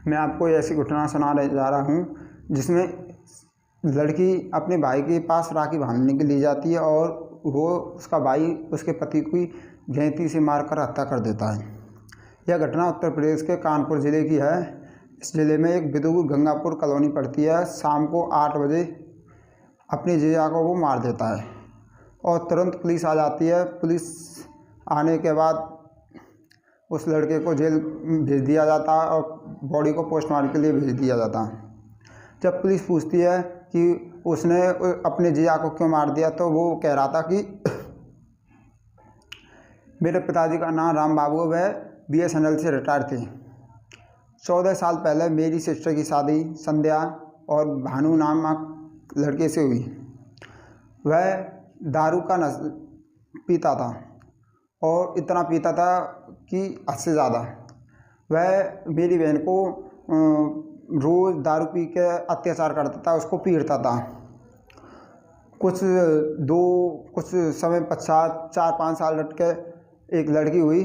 मैं आपको ऐसी घटना सुनाने जा रहा हूँ जिसमें लड़की अपने भाई के पास राखी बांधने के लिए जाती है और वो उसका भाई उसके पति की घेंती से मारकर हत्या कर देता है। यह घटना उत्तर प्रदेश के कानपुर ज़िले की है। इस ज़िले में एक बिदुपुर गंगापुर कॉलोनी पड़ती है। शाम को 8 बजे अपनी जीजा को वो मार देता है और तुरंत पुलिस आ जाती है। पुलिस आने के बाद उस लड़के को जेल भेज दिया जाता है और बॉडी को पोस्टमार्टम के लिए भेज दिया जाता है। जब पुलिस पूछती है कि उसने अपने जीजा को क्यों मार दिया, तो वो कह रहा था कि मेरे पिताजी का नाम राम बाबू, वह BSNL से रिटायर थे। 14 साल पहले मेरी सिस्टर की शादी संध्या और भानु नामक लड़के से हुई। वह दारू का पीता था और इतना पीता था कि हद से ज़्यादा। वह मेरी बहन को रोज़ दारू पी के अत्याचार करता था, उसको पीटता था। कुछ समय पश्चात 4-5 साल रट के एक लड़की हुई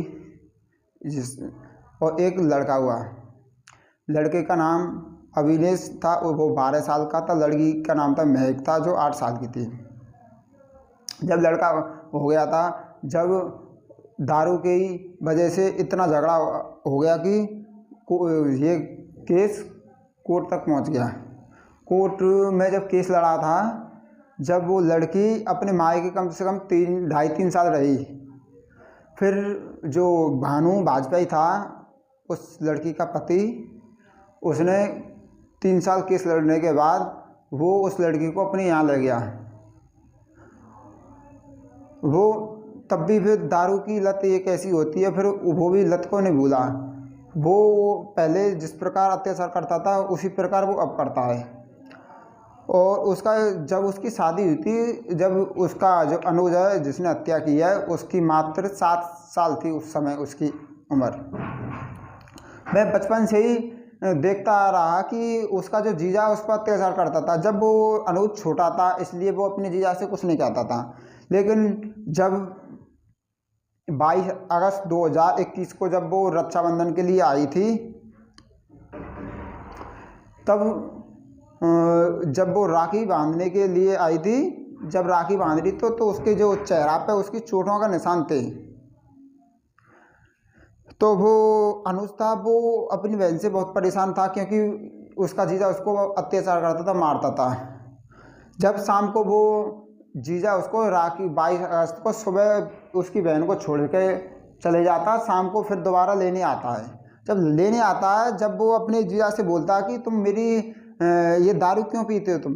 और एक लड़का हुआ। लड़के का नाम अविनेश था, वो 12 साल का था। लड़की का नाम था महक था, जो 8 साल की थी। जब लड़का हो गया था, जब दारू की वजह से इतना झगड़ा हो गया कि ये केस कोर्ट तक पहुंच गया। कोर्ट में जब केस लड़ा था, जब वो लड़की अपने मायके कम से कम 2.5-3 साल रही। फिर जो भानु वाजपेयी था, उस लड़की का पति, उसने 3 साल केस लड़ने के बाद वो उस लड़की को अपने यहाँ ले गया। वो तब भी फिर दारू की लत एक ऐसी होती है, फिर वो भी लत को नहीं भूला। वो पहले जिस प्रकार अत्याचार करता था उसी प्रकार वो अब करता है। और उसका जब उसकी शादी हुई थी, जब उसका जो अनुज है जिसने हत्या की है, उसकी मात्र 7 साल थी उस समय उसकी उम्र। मैं बचपन से ही देखता आ रहा कि उसका जो जीजा उस पर अत्याचार करता था। जब वो अनुज छोटा था इसलिए वो अपने जीजा से कुछ नहीं कहता था, लेकिन जब 22 अगस्त 2021 को जब वो रक्षाबंधन के लिए आई थी, तब जब वो राखी बांधने के लिए आई थी, जब राखी बांध रही तो उसके जो चेहरा पे उसकी चोटों का निशान थे। तो वो अनुज था, वो अपनी बहन से बहुत परेशान था क्योंकि उसका जीजा उसको अत्याचार करता था, मारता था। जब शाम को वो जीजा उसको राखी 22 अगस्त को सुबह उसकी बहन को छोड़ के चले जाता, शाम को फिर दोबारा लेने आता है। जब लेने आता है, जब वो अपने जीजा से बोलता है कि तुम मेरी ये दारू क्यों पीते हो, तुम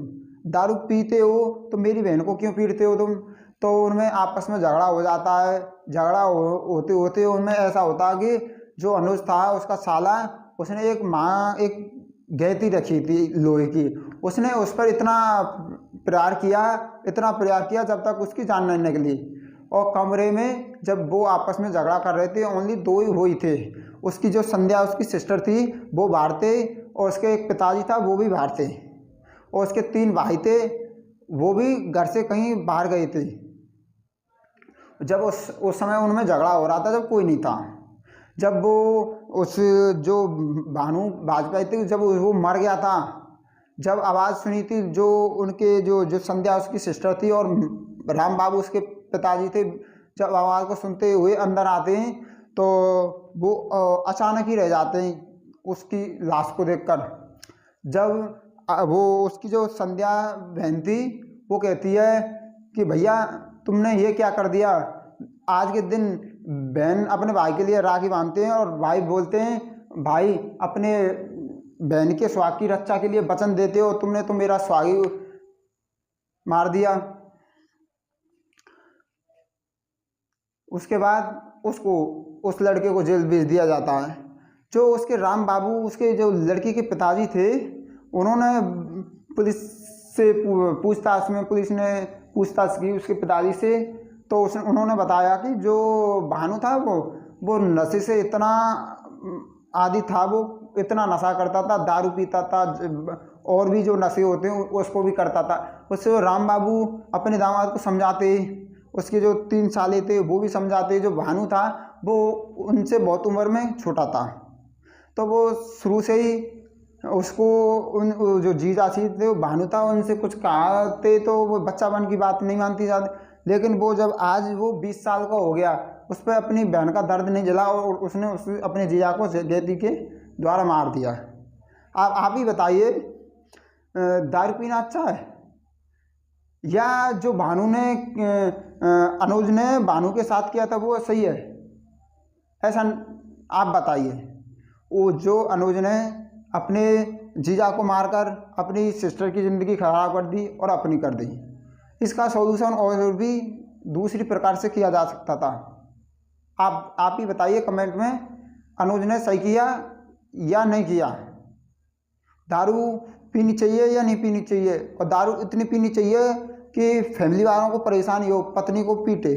दारू पीते हो तो मेरी बहन को क्यों पीटते हो तुम, तो उनमें आपस में झगड़ा हो जाता है। झगड़ा होते होते उनमें ऐसा होता है कि जो अनुज था उसका साला, उसने एक गैती रखी थी लोहे की, उसने उस पर इतना प्रहार किया जब तक उसकी जान नहीं निकली। और कमरे में जब वो आपस में झगड़ा कर रहे थे, ओनली 2 ही हुई थे। उसकी जो संध्या उसकी सिस्टर थी वो बाहर थे, और उसके एक पिताजी था वो भी बाहर थे, और उसके 3 भाई थे, वो भी घर से कहीं बाहर गए थे। जब उस समय उनमें झगड़ा हो रहा था, जब कोई नहीं था। जब वो उस जो भानु वाजपेयी थी, जब वो मर गया था, जब आवाज़ सुनी थी, जो उनके जो संध्या उसकी सिस्टर थी और राम बाबू उसके पिताजी थे, जब आवाज़ को सुनते हुए अंदर आते हैं तो वो अचानक ही रह जाते हैं उसकी लाश को देखकर। जब वो उसकी जो संध्या बहन थी, वो कहती है कि भैया तुमने ये क्या कर दिया। आज के दिन बहन अपने भाई के लिए राखी बांधते हैं और भाई बोलते हैं भाई अपने बहन के सुहाग की रक्षा के लिए वचन देते हो, तुमने तो मेरा सुहाग ही मार दिया। उसके बाद उस लड़के को जेल भेज दिया जाता है। जो उसके राम बाबू, उसके जो लड़की के पिताजी थे, उन्होंने पुलिस से पुलिस ने पूछताछ की उसके पिताजी से, तो उन्होंने बताया कि जो भानु था वो नशे से इतना आदी था, वो इतना नशा करता था, दारू पीता था, और भी जो नशे होते हैं उसको भी करता था। उससे राम बाबू अपने दामाद को समझाते, उसके जो 3 साले थे वो भी समझाते। जो भानु था वो उनसे बहुत उम्र में छोटा था। तो वो शुरू से ही उसको उन जो जीजा थे वो भानु था उनसे कुछ कहा थे तो वो बच्चापन की बात नहीं मानती ज़्यादा। लेकिन वो जब आज वो 20 साल का हो गया उस पर अपनी बहन का दर्द नहीं जला और उसने अपने जीजा को जैदी के द्वारा मार दिया। आप ही बताइए, दारू पीना अच्छा है या जो भानु ने अनुज ने भानु के साथ किया था वो सही है? ऐसा आप बताइए। वो जो अनुज ने अपने जीजा को मारकर अपनी सिस्टर की ज़िंदगी खराब कर दी और अपनी कर दी, इसका सॉल्यूशन और भी दूसरी प्रकार से किया जा सकता था। आप ही बताइए कमेंट में, अनुज ने सही किया या नहीं किया? दारू पीनी चाहिए या नहीं पीनी चाहिए? और दारू इतनी पीनी चाहिए कि फैमिली वालों को परेशानी हो, पत्नी को पीटे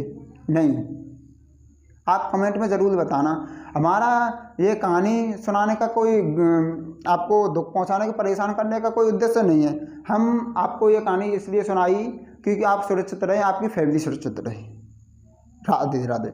नहीं? आप कमेंट में ज़रूर बताना। हमारा ये कहानी सुनाने का कोई आपको दुख पहुंचाने का परेशान करने का कोई उद्देश्य नहीं है। हम आपको ये कहानी इसलिए सुनाई क्योंकि आप सुरक्षित रहें, आपकी फैमिली सुरक्षित रहे। राधे राधे।